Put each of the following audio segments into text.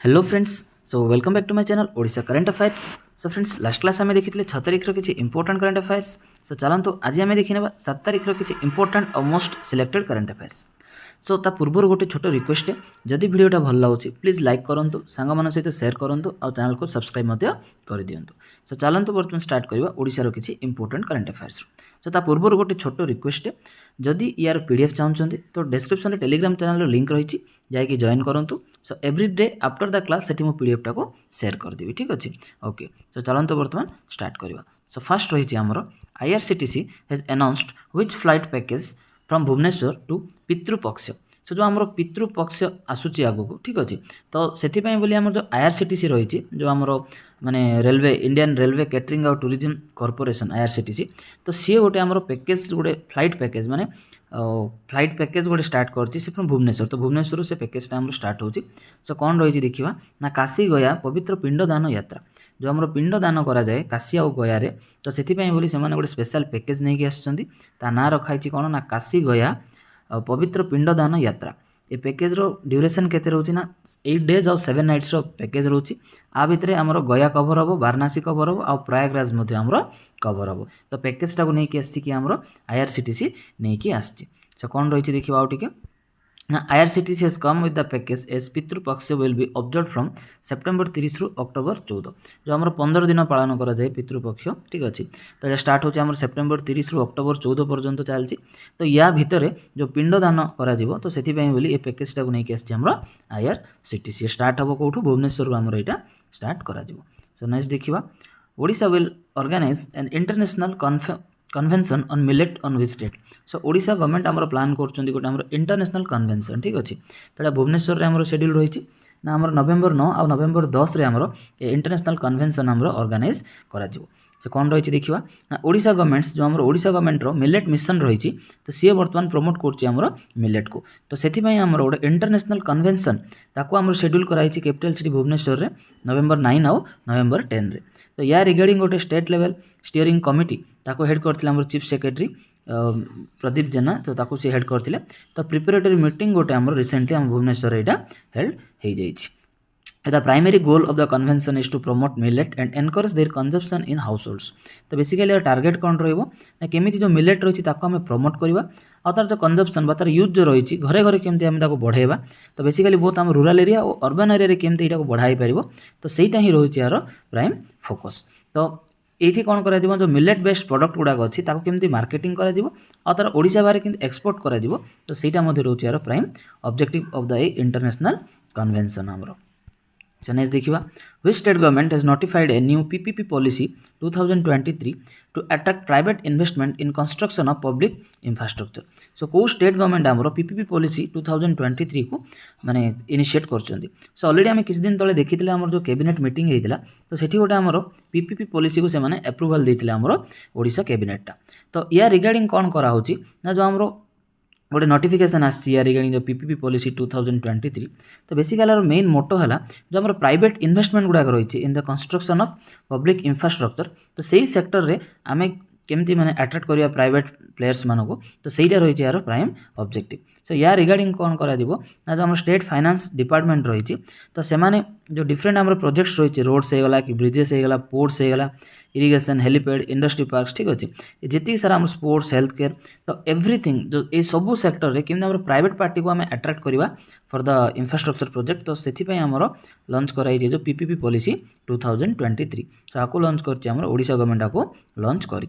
Hello friends. So welcome back to my channel Odisha current affairs. So friends last class आम देखी 6 तारिख किसी important current affairs. सो चलते आज आम देखने 7 तारिख किसी इंपोर्टाट और मोस्ट सिलेक्टेड करंट अफेयर्स। सो ता पूर्व गोटे छोट रिक्वेस्ट है, जदि वीडियोटा भल लगे प्लीज लाइक करूँ, सांग सहित सेयार करूँ और चैनल को सब्सक्राइब कर दिंतु। सो चलते बर्तमान स्टार्ट करवा ओडिशार किसी इंपोर्टाट करंट अफेयर्स। सो ता पूर्व गोटे छोट रिक्वेस्ट है, जदि यार पीडीएफ चाहते तो डिस्क्रिप्शन में टेलीग्राम चैनल लिंक रही जाकि जॉइन करूँ। So every day after the class से पीडीएफ टा को शेयर करदेवी, ठीक अच्छे। ओके, सो चलते बर्तमान स्टार्ट करवा। सो फास्ट रही आमर IRCTC has announced which flight package from Bhubaneswar to Pitrupaksha. So जो आमर पितृपक्ष आसूची आगू, ठीक अच्छे, तो से आम जो आईआरसीटीसी रही जो आमर माने रेलवे इंडियन रेलवे कैटरिंग और टूरिज्म कॉर्पोरेशन आईआरसीटीसी, तो सी गोटे आमर पैकेज गोटे फ्लाइट पैकेज माने फ्लाइट पैकेज गोटे स्टार्ट करछि से फ्रॉम भुवनेश्वर। तो भुवनेश्वर से पैकेजटा आम स्टार्ट होछि। सो कौन रही देखा ना काशी गया पवित्र पिंडदान यात्रा, जो आम पिंडदान कराए काशी आउ गया, तो से बोली से गोटे स्पेशल पैकेज नहीं आसुँच। ना रखाई कौन ना काशी गया पवित्र पिंडदान यात्रा। ये पैकेज रो ड्यूरेशन केते रोची ना 8 डेज और 7 नाइट्स रो पैकेज रोची। आ भितर आमर गया कभर हम, वाराणसी कभर हम और प्रयागराज आमर कभर हम। तो पैकेजटा को लेकिन आसछि कि आमर आईआरसीटीसी नहीं आसछि। सो कौन रही देखिए आउ टिके ना IRCTC has come with the package as पितृ पक्ष will be observed from September 30 रु अक्टोबर 14। जो आमर 15 दिन पालन करा जाए पितृपक्ष, ठीक अच्छे। तो ये स्टार्ट होचे आमर सेप्टेम्बर 30 रु अक्टोबर 14 पर्यंत चलती। तो या भितर जो पिंडदान करा जीवो, तो से बोली ये पैकेजटा को लेकिन आसछि आमर IRCTC। स्टार्ट हम कौटू भुवनेश्वर आमर यहाँ स्टार्ट करा जीवो। सो नेक्स्ट देखिबा Odisha will organise an international convention on millet on which date. So Odisha government आमर प्लान कर गोटे आमर इंटरनेशनल कन्वेंशन, ठीक अच्छे। तो भुवनेश्वर में आमर शेड्यूल रही ना आमर नवेम्बर 9 और नवेम्बर 10 रे आमर इंटरनेशनल कन्वेंशन आमर ऑर्गेनाइज करा जीवो। तो कौन रही देखिए ना ओडिशा गवर्नमेंट्स जो आमर ओडिशा गवर्नमेंट मिलेट मिशन रही, तो सी बर्तमान प्रमोट कर मिलेट को। तो से आमर गोटे इंटरनेशनल कन्वेंशन ताको आमर शेड्यूल कराई कैपिटल सिटी भुवनेश्वर रे नवेम्बर 9 और नवेम्बर 10 रे। तो या रिगार्डिंग गोटे स्टेट लेवल स्टीयरिंग कमिटी ताको हेड करथिले आमर चीफ सेक्रेटरी प्रदीप जेना, तो ताको सी हेड करथिले। तो प्रिपरेटरी मीटिंग गोटे आमर रिसेंटली आम भुवनेश्वर एटा हेल्ड हो जाइछि। The primary goal of the convention is to promote millet and encourage their consumption in households। तो बेसिकली टार्गेट कौन रहिबो ना केमिति जो मिलेट रही ताको हमें प्रमोट करवा और तार जो कंजप्शन बा तार यूज जो रही घरे घरे केमती आम ताको बढ़ाइबा। तो बेसिकली बहुत आम रूरल एरिया और अर्बन एरिया रे केमती एटा को बढ़ाई परिबो, तो सेटा ही रही यार प्राइम फोकस। तो ये कौन कर जो मिलेट बेस्ड प्रोडक्ट गुड़ाक अच्छी केमती मार्केटिंग कर और तार ओडिशा बाहर केमती एक्सपोर्ट कर, तो सेटा रोचे यार prime objective of the international convention आमर। So next देखिए which state government has notified a new PPP policy 2023 to attract private investment in construction of public infrastructure। so को स्टेट गवर्नमेंट आमर PPP policy 2023 को माने initiate करछंती। सो already आम किछ दिन तले देखिथिले आमर जो कैबिनेट मीटिंग हेतिला, तो सेठी गोटे आमर PPP policy को से माने अप्रूवल देथिले आमर ओडिशा कैबिनेटटा। तो या रिगार्डिंग कोन करा होची ना जो आमर गोटे नोटिफिकेशन आसी रिगार्डिंग जो PPP पॉलिसी 2023। तो बेसिकली मेन मोटो है जो आम प्राइवेट इन्वेस्टमेंट गुड़ाक रही in the construction of public infrastructure. तो सही सेक्टर रे आम केमती माने अट्रैक्ट करिया प्राइवेट प्लेयर्स मानको, तो सहीटा रही यार प्राइम ऑब्जेक्टिव। सो या रिगार्डिंग कौन करा ना जो आम स्टेट फाइनेंस डिपार्टमेंट रही, तो से जो डिफरेंट आम प्रोजेक्ट्स रही रोड्स होगा कि ब्रिजेस होगा पोर्ट्स होगा इरिगेशन हेलीपैड इंडस्ट्री पार्क्स, ठीक अच्छे, जी सारा आम स्पोर्ट्स हेल्थ केयर, तो एवरीथिंग जो ये सबू सेक्टर रे केमती आम प्राइवेट पार्टी को आम अट्रैक्ट करवा फॉर द इंफ्रास्ट्रक्चर प्रोजेक्ट। तो से आमर लॉन्च कराई जो PPP पॉलिसी 2023, तो आपको लॉन्च कर ओडिशा गवर्नमेंट आपको लॉन्च कर।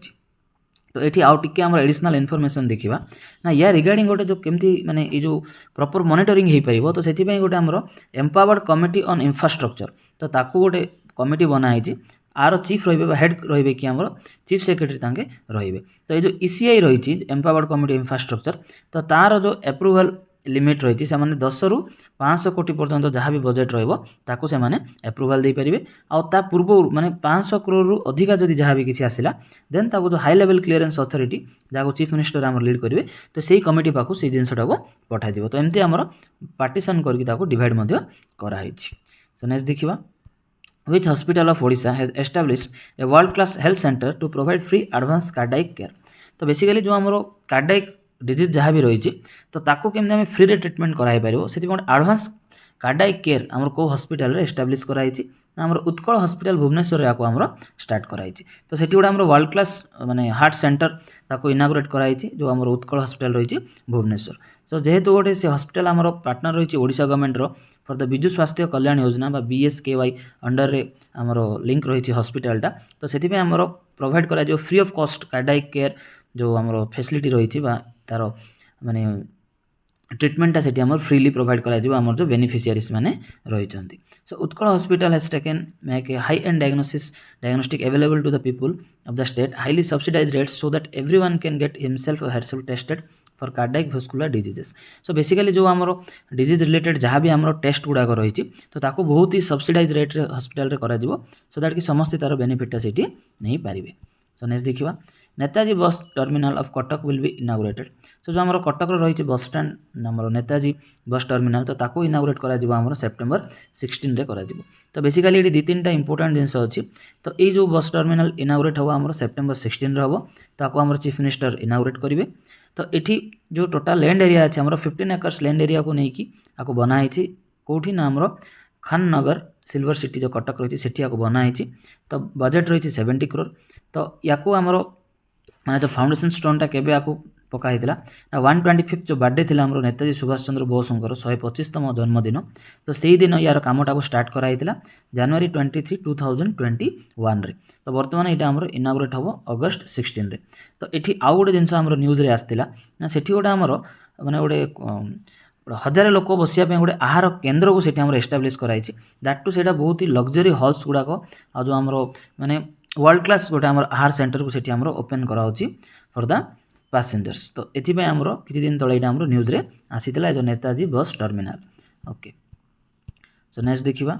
तो ये आउ टिके आम एडिशनल इनफॉरमेशन देखा ना या रिगार्डिंग गोटे जो केमती माने ये जो प्रॉपर मॉनिटरिंग हो पार, तो से गोटे आमर एम्पावर्ड कमिटी ऑन इंफ्रास्ट्रक्चर, तो ताकू गोटे कमिटी बनाई आर चीफ रही हेड रही कि आमर चीफ सेक्रेटरी तांके रही। तो ये जो ECI रही एम्पावर्ड कमिटी इंफ्रास्ट्रक्चर, तो तार जो अप्रूवल लिमिट रही से 10 रु 500 कोटी पर्यंत जहाँ भी बजेट रही से अप्रूवल दे पारे। आ पूर्व माने 500 करोड़ रु अधिका जदि जहाँ भी किसी आसला देन ताको जो हाई लेवल क्लीयरेंस अथॉरिटी जहाँ चीफ मिनिस्टर आम लीड करेंगे, तो सही कमिटी पाखु से जिनटा को पठाई। तो एमती आमर पार्टीशन करके डिवाइड कराई। सो नेक्स्ट देखिबा which hospital of Odisha has established a world class health center to provide free advanced cardiac care। तो बेसिकली जो आमर कार्डियाक डिजीज जहाँ भी रही तो ताको केमती आम फ्री रे ट्रिटमेंट कराई पारिबो, सेति एडवांस कार्डियाक केयर आमर को हॉस्पिटल रे एस्टाब्लिश कराई आमर उत्कल हॉस्पिटल भुवनेश्वर या आमर स्टार्ट कराई तो सेठी गोटे आमर वर्ल्ड क्लास माने हार्ट सेंटर ताको इनागुरेट कराई जो आमर उत्कल हॉस्पिटल रही भुवनेश्वर। सो जेहेतु गोटे से हॉस्पिटल आमर पार्टनर रही ओडिशा गवर्नमेंट रो फॉर द विजु स्वास्थ्य कल्याण योजना बा BSKY अंडर रे आमर लिंक रही हॉस्पिटलटा तो से आमर प्रोवाइड करा जो free of cost cardiac care जो आमर फैसिलिटी रही तार माने ट्रिटमेंटा से फ्रीली प्रोवाइड करा आमर जो बेनिफिशियरीज माने रही। So Utkal hospital has taken make a high and diagnostic available to the people of the state highly subsidised rates so that everyone can get himself और herself tested for cardiac vascular diseases. So basically जो आमर disease related जहाँ भी आमर test गुड़ाक रही तो ताको बहुत ही सब्सिडाइज रेट हॉस्पिटल रे करा जिवो सो दैट कि समस्त तार बेनिफिटा सेठी नहीं पारिबे। सो नेक्स्ट देखिबा Netaji bus terminal of Cuttack will be inaugurated. So जो आमर कटक रही बस स्टैंड आमर नेताजी बस टर्मिनाल तो ताको इनागुरेट करा जिवो आमर सेप्टेम्बर 16 रे करा जिवो। तो बेसिकली ये 2-3टा इंपोर्टेंट जिनस अच्छी तो ये जो बस टर्मिनाल इनागुरेट हम आमर सेप्टेम्बर 16 हम ताको आमर चीफ मिनिस्टर इनागुरेट करेंगे। तो ये जो टोटाल लैंड एरिया अच्छे आमर 15 एकर्स लैंड एरिया को लेकिन आपको बनाई कौटी ना आमर खान नगर सिल्वर सिटी जो कटक रही है बनाई तो बजेट रही 70 करोड़। तो या आमर माने जो फाउंडेशन स्टोनटा केबे आकु पकाई 125 जो बर्थडे थी आमर नेताजी सुभाष चंद्र बोसंकर 125तम जन्मदिन तो से दिन यार कामटा को स्टार्ट कराई जनवरी 23, 2021 रे। तो बर्तमान यहाँ आमर इनागुरेट हम अगस्त 16 रे। तो ये आउ गोटे जिनस आमर न्यूज रे आसला ना सेठी गोटे आमर माने गोटे 1000 लोक बसिया गोटे आहार केन्द्र को सेठी आमर एस्टाब्लिश कराई दैट टू सेटा बहुत ही लग्जरी हॉल्स गुड़ाक आ जो आमर माने वर्ल्ड क्लास गोटे आमर आहार सेंटर को सेठी आमर ओपन कराउची फॉर द पैसेंजर्स। तो एथिपे आमर किछि दिन तळे इटा आमर न्यूज रे आसीतला जो Netaji bus terminal. Okay so next देखिबा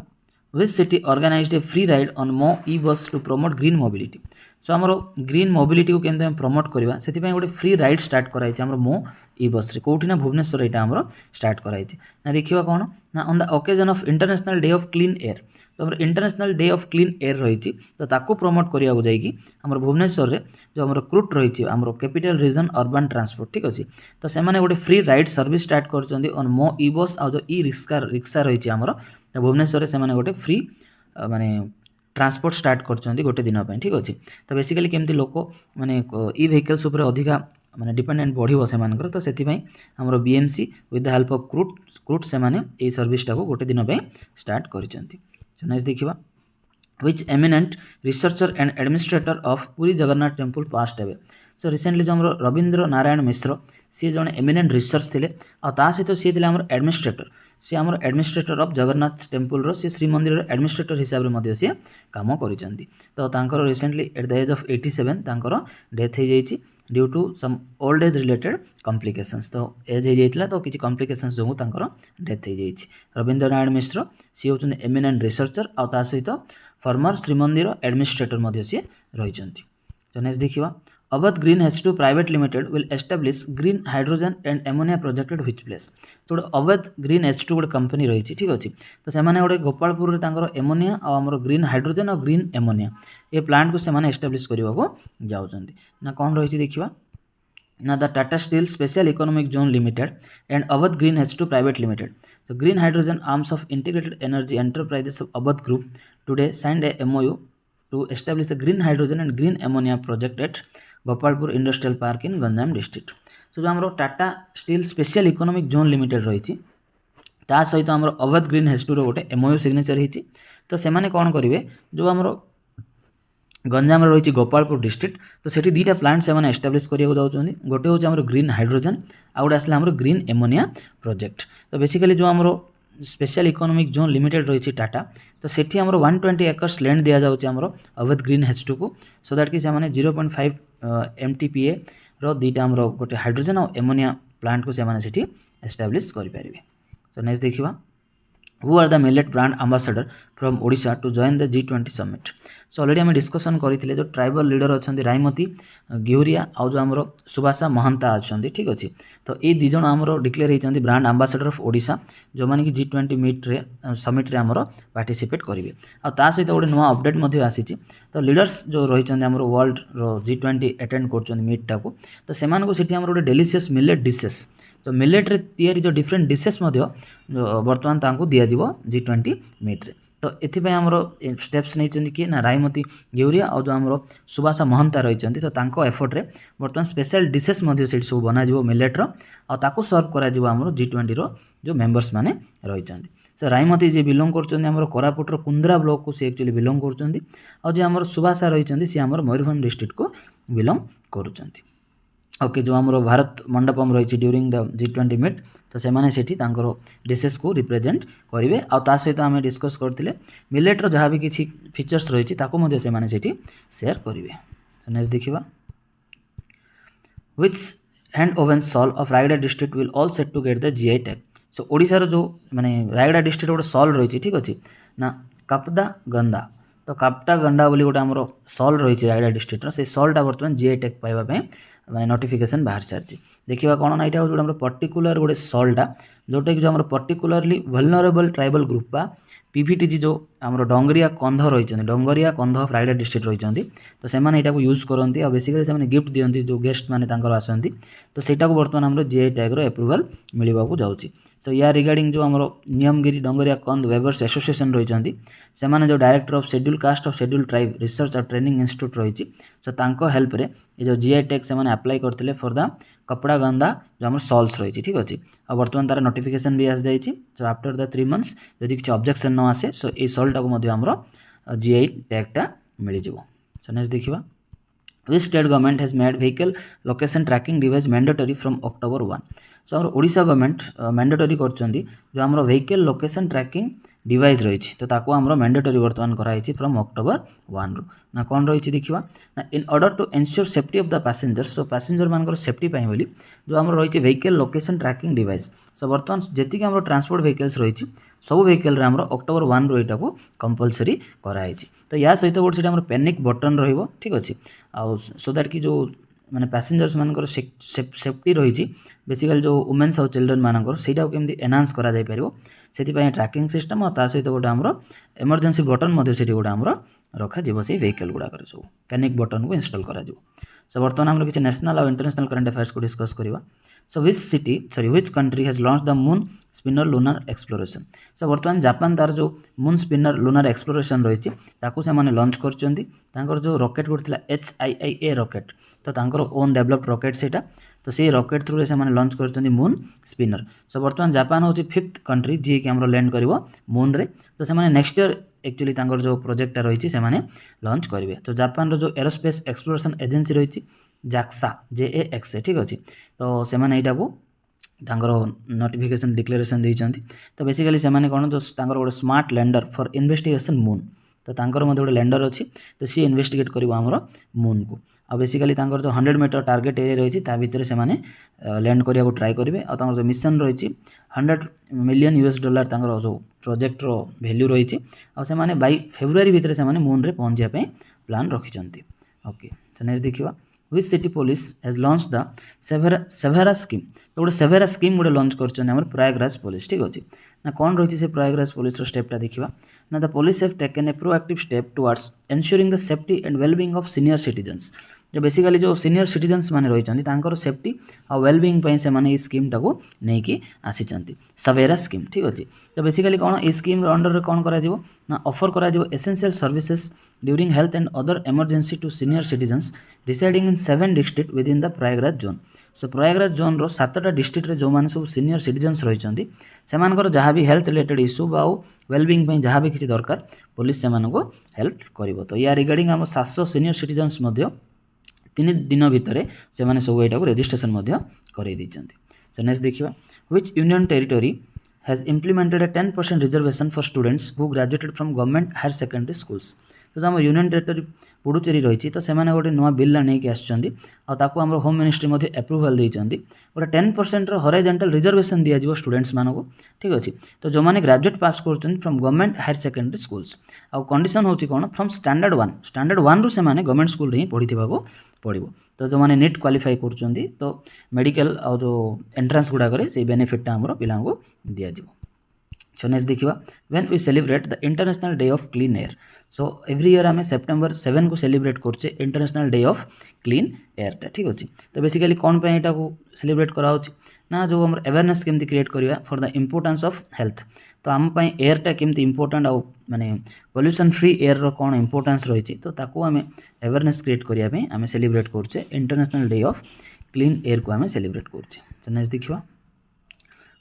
which city organized a free ride on Mo e-bus to promote green mobility। सो आमर ग्रीन मोबिलिटी को केमते प्रमोट करवा से गोटे फ्री राइड स्टार्ट कराई आमर मो ई-बस रे कौटी ना भुवनेश्वर यहाँ आमर स्टार्ट कराई ना देखिबा कौन ना on the occasion of international day of clean air. तो आमर international day of clean air रही तो ताको प्रमोट करने जाइए आमर भुवनेश्वर रे जो आमर क्रूट रही आमर कैपिटल रीजन अर्बन ट्रांसपोर्ट ठीक अच्छे तो से गोटे फ्री राइड सर्विस स्टार्ट कर ऑन मो ई-बस आ जो ई रिक्शा रही आमर तो भुवनेश्वर से गोटे फ्री माने ट्रांसपोर्ट स्टार्ट कर गोटे दिन ठीक अच्छे। तो बेसिकली केमती लोक माने ई व्हीकल्स उपर अधिका माने डिपेंडेंट बढ़िबो से मानकर तो सेथिपई हमरो BMC with the help of CRUT से माने ए सर्विसटा को गोटे दिन पे स्टार्ट करिसेंती। सो नेक्स्ट देखिबा which eminent researcher and administrator of Puri Jagannath temple passed away. So recently जो हमरो रविंद्र नारायण मिश्र सी जने एमिनेंट रिसर्च थिले आ ता सहित सी थिले हमर एडमिनिस्ट्रेटर सी हमर एडमिनिस्ट्रेटर ऑफ जगन्नाथ टेम्पल रो सी श्री मंदिर रो एडमिनिस्ट्रेटर हिसाब रे मध्ये सी काम करिसेंती। तो तांकर recently at the age of 87 तांकर डेथ हो जाइछि due to some old age related complications. तो एज हो जाइतला तो किछि कॉम्प्लिकेशंस जो तांकर डेथ हो जाइछि। रविंद्र नारायण मिश्र सी होचन एमिनेंट रिसर्चर आ ता सहित फॉर्मर श्रीमंदिर एडमिनिस्ट्रेटर मध्ये सी रहिचंती। तो नेक्स्ट देखिबा Awadh green H2 private limited will establish green hydrogen and ammonia project at which place. तो अवध ग्रीन H2 गोटे कंपनी रही ठीक अच्छे तो से गोटे गोपालपुर रे तांकर एमोनिया और आमर ग्रीन हाइड्रोजन और ग्रीन एमोनिया ये प्लांट को से एस्टाब्लिश करने को जाउछंती ना कौन रही देखिबा ना the Tata steel special economic zone limited and Avaada green H2 private limited. तो green hydrogen arms of integrated energy enterprises of Avaada group today signed a MOU to establish a green hydrogen and green ammonia project at Gopalpur industrial park in Ganjam district. तो जो आमर Tata steel special economic zone limited रही ता सहित आमर Awadh green H2 गोटे MOU signature होती। तो से कौन करेंगे जो आमर गंजाम रही गोपालपुर डिस्ट्रिक्ट तो सेठी दुईटा प्लांट से एस्टाब्लिश करने को जाऊँच गोटे हूँ आमर ग्रीन हाइड्रोजन आ गोटे आसला आमर ग्रीन एमोनिया प्रोजेक्ट। तो बेसिकली जो आमर स्पेशल इकोनॉमिक जोन लिमिटेड रही टाटा तो सेठी आमर 120 एकर्स लैंड दिया जाउची आमर अवध ग्रीन H2 को सो दैट कि से 0.5 MTPA रो दुईटा आमर गोटे हाइड्रोजन और एमोनिया प्लांट को से सेठी एस्टाब्लिश करि परिबे। सो नेक्स्ट देखिबा who are the millet brand ambassador from Odisha to join the G20 summit. So already आम डिस्कसन करते जो ट्राइबल लीडर अच्छा रायमती गिहुरिया आउ जो आमर सुभाषा महंता अच्छा ठीक अच्छे तो ये दुज आमर डिक्लेयर होती ब्रांड एम्बेसडर ऑफ ओडिशा जो मैंने कि G20 मीट रे समिट रे आमर पार्टिसिपेट करेंगे। आ सहित गोटे नुआ अपडेट आसी तो लीडर्स जो रही आमर वर्ल्ड रो G20 अटेंड कर मीटा को तो से गोटे डेलीशियस मिलेट डिशेस तो मिलेट रे तैयारी जो डिफरेंट डिशेस बर्तमान तांको दिया जीवो G20 मीट रे। तो एथिपाई आमर स्टेप्स नहीं कि ना रायमती गेउरिया और जो आमर सुभाषा महंता रही तो तांको एफर्ट रे बर्तमान स्पेशल डिशेस सब बना जीवो मिलेट रो और ताको सर्व करा जीवो आमर G20 रो जो मेंबर्स माने रही। सो रायमती जी बिलोंग कर कोरापुटर कुंद्रा ब्लॉक को सी एक्चुअली बिलोंग कर और जो आमर सुभाषा रही सी आमर मयूरभंज डिस्ट्रिक्ट को बिलोंग कर। ओके जो आमर भारत मंडपम रही ड्यूरिंग द G20 मीट तो सेमाने सेठी तांकर डिशेस को रिप्रेजेंट करेंगे आ ता सहित आम डिस्कस करते मिलेट्र जहाँ भी किसी फीचर्स रही सेमाने सेठी शेयर करेंगे। सो नेक्स्ट देखिबा which hand woven shawl of Rayagada district will all set to get the GI tag. So ओडिशार जो माने रायगड़ा डिस्ट्रिक्ट गोटे सॉल रही ठीक अच्छे ना कापदा गंदा तो कापटा गंडा बोली गोटे आमर सॉल रही रायगड़ा डिस्ट्रिक्टर से सॉलटा बर्तमान GI टैग पाइबापी माने नोटिफिकेशन बाहर सारी देखा कौन ना यहाँ जो पर्टिकुलर गोटे सॉल्टा जोटा कि जो आम पर्टिकुलरली वल्नरेबल ट्राइबल ग्रुप बा PVTG जो आम डंगरिया कंध रही डंगरिया कंध ऑफ रायगड़ा डिस्ट्रिक्ट रही तो सेमाने एटा को यूज करती और बेसिकली से गिफ्ट दियंती जो गेस्ट माने आसती तो सेटा को बर्तमान आम GI टैग रो एप्रूवल मिलवा जाऊँगी। तो या रिगार्डिंग जो आम नियमगिरी डंगरिया कंध वेबर्स एसोसिएशन रही सेमाने जो director of schedule caste of schedule tribe research और ट्रेनिंग इंस्टीट्यूट रही सो तांको हेल्प रे ये जो GI टैग से अप्लाई करते फॉर द कपड़ा गंदा जो आम सॉल्स रही ठीक अच्छे और बर्तमान तार नोटिफिकेशन भी आस जाइए सो आफ्टर द 3 मंथ्स जदि किसी ऑब्जेक्शन न आसे सो ये सॉल्टा को आमर GI टैगटा मिल जाव। सो नेक्स्ट देखिबा which state government has made vehicle location tracking device mandatory from October 1। सो आम ओडिशा गवर्नमेंट मैंडेटरी करछंदी जो आम व्हीकल लोकेशन ट्रैकिंग डिवाइस रही तो ताको आम मैंडेटरी बर्तमान कराई फ्रॉम October 1 रू ना कौन रही देखा ना in order to ensure safety of the passengers so passenger मान सेफ्टी बोली जो आम रही vehicle location tracking device so बर्तमान जी आम ट्रांसपोर्ट व्हीकल्स रही सब व्हीकल आम October 1 रू यहाँ को कंपलसरी कराई तो या सहित गोटे आम पैनिक बटन रही ठीक अच्छे आउ सो दैट कि जो माने पैसेंजर्स मानकर सेफ्टी रही बेसिकली जो वुमेन्स और चिल्ड्रेन मानकर सेटा केमती एनहांस करा जाय परिबो सेति ट्रैकिंग सिस्टम और ता सहित गोटे आमर इमरजेंसी बटन से गोटे आमर रखा से व्हीकल गुड़ाक सब पैनिक बटन को इंस्टॉल करा सो बर्तमान आम किसी नेशनल और इंटरनेशनल करंट अफेयर्स को डिस्कस करवा। So which country has launch the moon spinner lunar exploration. So बर्तमान जापान तार जो मून स्पिनर लुनार एक्सप्लोरेशन रही से लॉन्च कर जो रॉकेट गोटे HIIA रॉकेट तो तांकर ओन डेवलप्ड रॉकेट सेटा तो से रॉकेट थ्रू से लॉन्च कर मून स्पिनर। सो बर्तमान जापान हूँ 5th कंट्री जी कि आम लैंड कर मून रे तो से नेक्स्ट ईयर एक्चुअली तांकर जो प्रोजेक्टा रही से लॉन्च करेंगे। तो जापान रो जो एरोस्पेस एक्सप्लोरेशन एजेंसी रही JAXA JAXA ठीक अच्छे तो से को तांकर नोटिफिकेशन डिक्लेरेशन देइचंती तो बेसिकली से कौन जो तांकर गोटे smart lander for investigation moon तो तांकर गोटे लैंडर अच्छी तो सी इन्वेस्टिगेट कर आमर मून को आ बेसिकली तांकर जो 100 मीटर टार्गेट एरिया रही है भितर से लैंड करने को ट्राए करेंगे और जो मिशन रही $100 मिलियन तांकर जो प्रोजेक्ट रो वैल्यू रही है बाई फेब्रुआरी भितर से मून रे पहुँचापी प्लान रखिंट। ओके तो नेक्स्ट देखिए which city police has launched the Savera scheme तो गोटे सेवेरा स्कीम गोटे लॉन्च कर प्रयागराज पुलिस ठीक अच्छे ना कौन रही है प्रयागराज पुलिस स्टेपटा देखा ना the police have taken a proactive step towards ensuring the safety and wellbeing of senior citizens जो बेसिकली जो सीनियर सिटीजन्स मैंने रही सेफ्टी और वेलबींग से स्कीमटा को लेकिन आसी सवेरा स्कीम ठीक अच्छे तो बेसिकली कौन ये स्कीम अंडर कौन कर ऑफर कर essential services during health and other emergency to senior citizens residing in 7 district within the Prayagraj zone. So Prayagraj zone रो 7टा डिस्ट्रिक्ट रे जो माने सब सीनियर सिटीजन्स रही से जहाँ भी हेल्थ रिलेटेड इश्यू बा वेलबींग जहाँ भी किसी दरकार पुलिस से हेल्प कर। तो या रिगार्डिंग आम 700 सीनियर सिटीजन्स 3 दिन भितर से सब यहाँ को रेजिस्ट्रेशन कर। सो नेक्स्ट देखिए which union territory has implemented a 10% reservation for students who graduated from government higher secondary schools. तो आम यूनियन टेरिटरी पुडुचेरी रही तो से गोटे नुआ बिल नहीं आसकर आम होम मिनिस्ट्री एप्रूवाल देती गोटे 10% हॉरिजॉन्टल रिजर्वेशन दिया स्टूडेंट्स मानक ठीक अच्छे तो जो मैंने ग्रेजुएट पास कर from government higher secondary schools आउ कंडीशन होची कौन फ्रॉम स्टैंडर्ड 1 रू से गवर्नमेंट स्कूल ही पढ़ी पड़ो तो जो मैंने नीट क्वालिफाई कर तो मेडिकल और जो एंट्रांस गुड़ाक से बेनिफिटा आम पिला दि जाव। सो नेक्स्ट देखिए when we celebrate the international day of clean air so every year आम सेप्टेम्बर 7 को सेलिब्रेट करछे international day of clean air ठीक अच्छे तो बेसिकली कौन पे एटा को सेलिब्रेट करा ना जो आम अवेयरनेस केमती क्रिएट करवा for the importance of health तो आम एयरटा केमती इंपोर्टेंट आउ माने पोल्यूशन फ्री एयर रो कौन इंपोर्टेंस रही तो ताकू आम अवेयरनेस क्रिएट करने आम सेलिब्रेट करछे international day of clean air को आम सेलिब्रेट करछे सो नेक्स्ट देखिए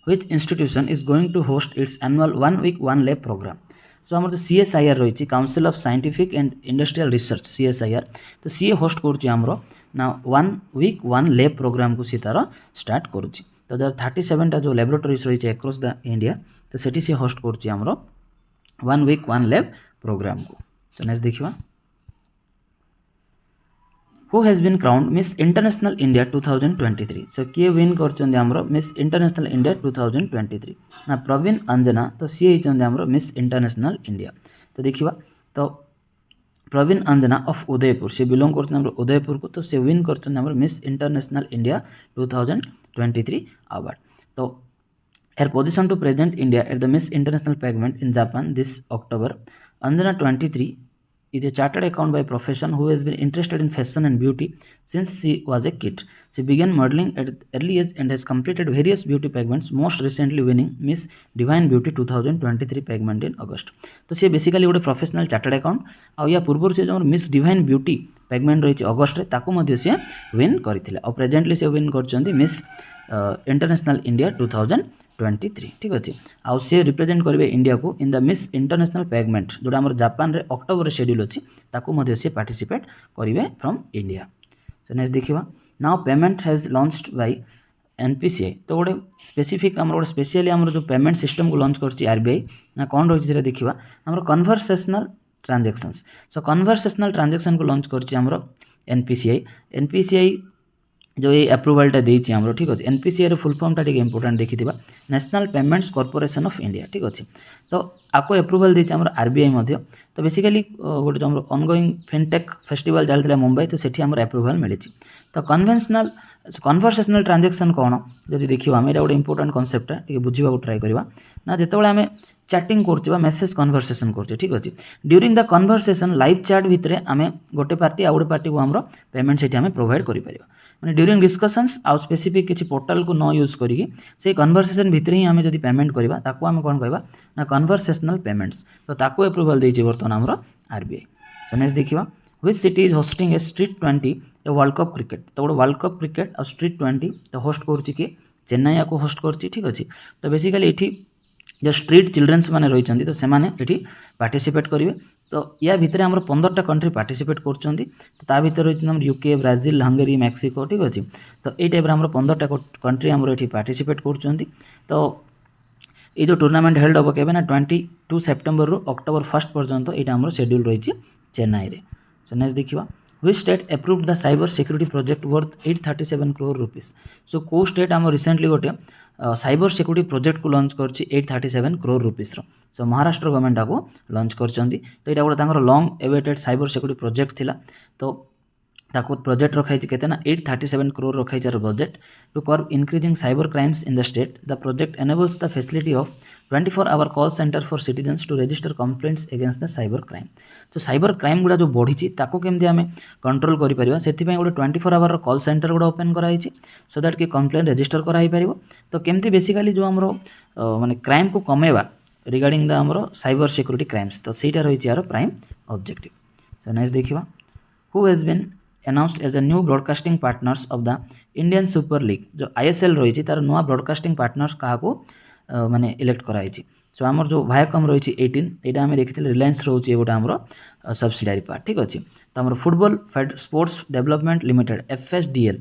which institution is going to host its annual 1 week 1 lab program सो आम जो CSIR रही council of scientific and industrial research CSIR तो सी होस्ट कर ना 1 week 1 लैब प्रोग्राम को सी तार स्टार्ट करुच्ची तो 37 टा जो लैबोरेटरीज रही अक्रॉस द इंडिया तो सेठी सी होस्ट कर 1 week 1 लैब प्रोग्राम को तो नेक्स्ट देखिए who has been crowned Miss international India 2023 so किए विन कर मिस इंटरनेशनल इंडिया 2023 ना प्रवीण अंजना तो सी होती मिस इंटरनेशनल इंडिया तो देखिए तो Praveen Anjana of Udaipur she belong कर उदयपुर को तो सी विन कर मिस इंटरनेशनल इंडिया 2023 अवार्ड तो her position to present India at the miss international pageant in Japan this October Anjana 23 is a chartered account by profession who has been interested in fashion and beauty since she was a kid. She began modeling at early age and has completed various beauty pigments, most recently winning Miss Divine Beauty 2023 pigment in August. तो see basically गोटे professional chartered account आ या पूर्व से जो miss divine beauty पेगमेंट रही August में ताकू मध्य सी win करथिले और प्रेजेंटली से विन करछन्ती मिस इंटरनेशनल इंडिया 2023 ठीक अच्छे आउ सी रिप्रेजेंट करेंगे इंडिया को इन द मिस इंटरनेशनल पेगमेंट जोटा आम जापान रे अक्टोबर शेड्यूल अच्छी ताकू मध्य सी पार्टिसिपेट करेंगे फ्रॉम इंडिया सो नेक्स्ट देखिए now payment has launched by NPCI तो गोटे स्पेसिफिक आम गोटे स्पेशली आम जो पेमेंट सिस्टम को लॉन्च कर RBI ना कौन रही देखा आम कन्वर्सेशनल ट्रांजैक्शंस सो कन्वर्सेशनल ट्रांजैक्शन को लॉन्च कर NPCI जो ये अप्रूवलटा देती आम ठीक अच्छे NPCI रो फुल फॉर्मटा टी इंपोर्टेंट देखी national payments corporation of India ठीक अच्छे तो आपको अप्रूवल देती आम RBI मध्य तो बेसिकली गोटे जो ऑनगोइंग फिनटेक फेस्टिवल चलता मुंबई तो सेठी आम अप्रूवल मिली तो कन्वर्सेशनल ट्रांजैक्शन कौन जब देखा आम गोटे इंपोर्टेंट कॉन्सेप्टा टी बुझा ट्राए करवा ना जिते आम चैटिंग कर मेसेज कन्वर्सेशन कर ठीक अच्छे during the conversation live chat भितर आम गोटे पार्टी आउ गोटे पार्टी को आम पेमेंट से आम प्रोवाइड कर मैंने ड्यूरिंग डिस्कशंस आउ स्पेसिफिक किसी पोर्टाल को न यूज करी से कन्वर्सेशन भितर ही आम जब पेमेंट करवा ताकू आम कौन कहवा ना कन्वर्सेशनल पेमेंट्स तो ताकू अप्रूवल देछि बर्तमान आमर RBI सो नेक्स्ट देखिए which city is hosting A street 20 a world cup cricket तो गोटे वर्ल्ड कप क्रिकेट और स्ट्रीट 20 तो होस्ट करुच्ची किए चेन्नई को होस्ट करुच्ची ठीक अच्छे तो बेसिकली ये जो स्ट्रीट चिल्ड्रेन्स मैंने रही तो से पार्टिसिपेट करेंगे तो या भितर आम 15टा कंट्री पार्टिसिपेट कर भीतर रही UK ब्राजिल हंगेरी मेक्सिको ठीक अच्छे तो ये टाइप आम 15टा कंट्री आम ये पार्टिसिपेट कर तो ये जो टूर्नामेंट हेल्ड हम के 22 सेप्टेम्बर रु अक्टोबर 1 पर्यंत यहाँ आम शेड्यूल रही चेन्नई रे सो नेक्स्ट देखिए which state approved the cyber security project worth 837 crore rupees so को स्टेट आम रिसेंटली गोटे साइबर सिक्योरिटी प्रोजेक्ट को लॉन्च कर 837 crore rupees सो महाराष्ट्र गवर्नमेंट को लॉन्च कर तो यहाँ गोटे long awaited cyber security project थिला तो ताको प्रोजेक्ट रखाई केते ना 837 crore रखाई चार budget to curb increasing cyber crimes in the state the project enables the facility of 24-hour call centre for citizens to register complaints against the cyber crime तो cyber crime गुड़ा जो बढ़ी ताको केमती आम कंट्रोल करें से गोटे 24-hour कॉल सेंटर गुड़ा ओपन कराई सो दैट कि कंप्लेंट रजिस्टर कराई पार तो केमती बेसिकली जो आम माने क्राइम को कमेवा रिगार्डिंग द आमर साइबर सिक्योरिटी क्राइम्स तो सहीटा रही यार प्राइम ऑब्जेक्टिव सो नेक्स्ट देखिए who has been announced as a new broadcasting partners of the Indian Super League जो ISL रही तार नुआ ब्रॉडकास्टिंग पार्टनर्स क्या माने इलेक्ट कराई सो आमर जो वायाकम रही 18 यहाँ आम देखी रिलायंस रोचे गोटे आमर सब्सिडारी पार्ट ठीक अच्छे तो आम football sports development limited FSDL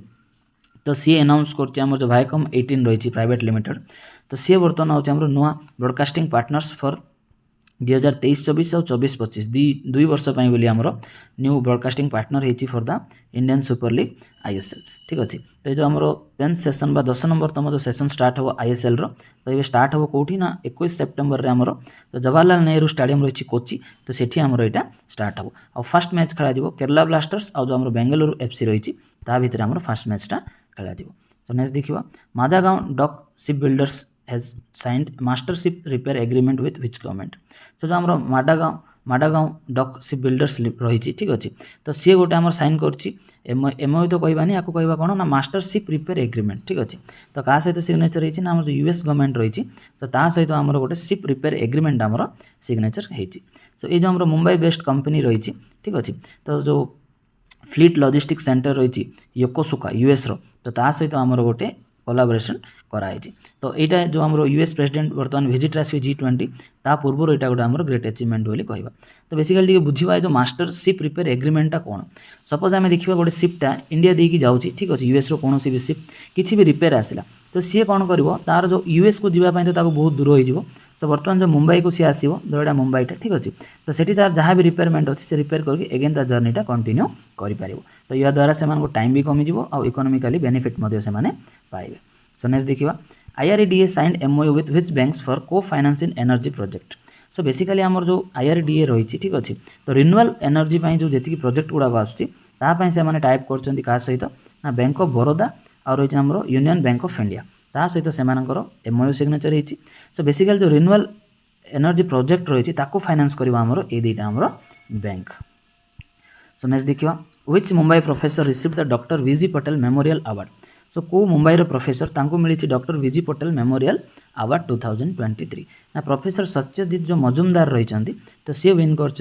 तो सी अनाउंस कर जो वायाकम 18 रही प्राइवेट लिमिटेड तो सी बर्तमान हूँ नुआ ब्रॉडकास्टिंग पार्टनर्स फॉर 2023-24 और 24-25 दुई वर्ष बोली आमर न्यू ब्रॉडकास्टिंग पार्टनर होती for the Indian super league ISL ठीक अच्छे तो ये जो आमर 10th सेशन 10 नंबर तुम जो सेशन स्टार्ट हो ISL रो तो ये स्टार्ट हो कौटी ना 21 सेप्टेम्बर रे आमर तो जवाहरलाल नेहरू स्टेडियम रही कोची तो सेठी आमर यहाँ स्टार्ट हो और फर्स्ट मैच खेल केरला ब्लास्टर्स और जो आमर बेंगलुरु FC रही ता भीतर आमर फर्स्ट मैचटा खेल सो नेक्स्ट देखिए Mazagon dock ship builders has signed master ship repair agreement with which government. So जो आमर माडागाँव डक शिप बिल्डर्स रही ठीक अच्छे तो सी गोटे आम साइन करमओ तो कहबानी या कहवा कौन ना मास्टरशिप रिपेयर एग्रीमेंट ठीक अच्छे तो क्या सहित सिग्नेचर होती ना यूएस गवर्नमेंट रही तो ता सहित आमर गोटे शिप रिपेयर एग्रीमेंट आमर सिग्नेचर होती। सो ये जो आम मुंबई बेस्ड कंपनी रही ठीक अच्छे तो जो फ्लीट लॉजिस्टिक सेंटर रही योकोसुका यूएस रो तो ता सहित आमर गोटे कोलाबोरेशन कराई। तो यहाँ जो आम यूएस प्रेसिडेंट बर्तमान विजिट आसवे G20 ता पूर्व यहाँ गोटे आम ग्रेट अचिवमेंट बोली कहवा। तो बेसिकली बुझा जो मास्टरशिप रिपेयर एग्रीमेंटा कौन सपोज आम देखा गोटे शिपटा इंडिया देकी जाऊँगी ठीक अच्छे यूएस रो कौन भी शिप किसी भी रिपेयर आसला तो सी कौन कर तार जो यूएस को जीवाई तो बहुत दूर हो तो बर्तमान जो मुंबई को सी आसो जो मुंबईटा ठीक अच्छे तो सेठी तार जहाँ भी रिपेयरमेंट अच्छे से रिपेयर करके एगेन तार जर्नीटा कंटिन्यू करें तो या द्वारा से टाइम भी कमिज आउ इकोनॉमिकली बेनिफिट पाइबे। सो नेक्स्ट देखा IRDA signed MOU with which banks for co finance in energy project. So basically आमर जो IRDA रही ठीक अच्छे तो रिन्यूएबल एनर्जी जो जी प्रोजेक्ट गुड़ाक आसपाई से टाइप कर सहित ना बैंक ऑफ बरोदा और रही आम यूनियन बैंक ऑफ इंडिया ता सहित से MOU सिग्नेचर होती। सो बेसिकली जो रिन्यूएबल एनर्जी प्रोजेक्ट रही फाइनेंस करवा आमर ये दुईटा आमर बैंक। सो नेक्स्ट देखा which Mumbai professor received the doctor VG Patel memorial award. So को मुंबई प्रोफेसर तांको मिली doctor VG Patel memorial award 2023 ना प्रोफेसर सत्यजित जो मजुमदार रही तो सी विन कर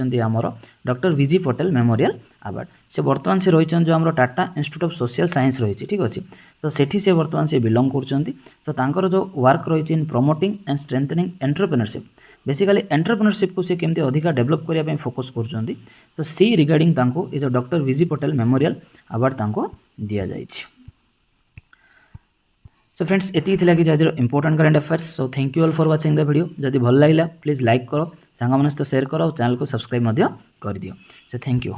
doctor VG Patel memorial award. से बर्तमान से रही जो आम Tata institute of social science रही ठीक अच्छे तो सेठी से बर्तमान से बिलोंग कर जो वर्क रही इन promoting and strengthening entrepreneurship basically entrepreneurship को सी केमती अधिका डेवलप करने फोकस कर तो सी रिगार्डिंग ये जो doctor VG Patel memorial award दि जाए। सो फ्रेंड्स एति थिला कि आज important current affairs. So thank you all for watching the video जदि भल लगा प्लीज लाइक करो सांग मैंने तो शेयर करो चैनल को सब्सक्राइब कर दियो। सो थैंक यू।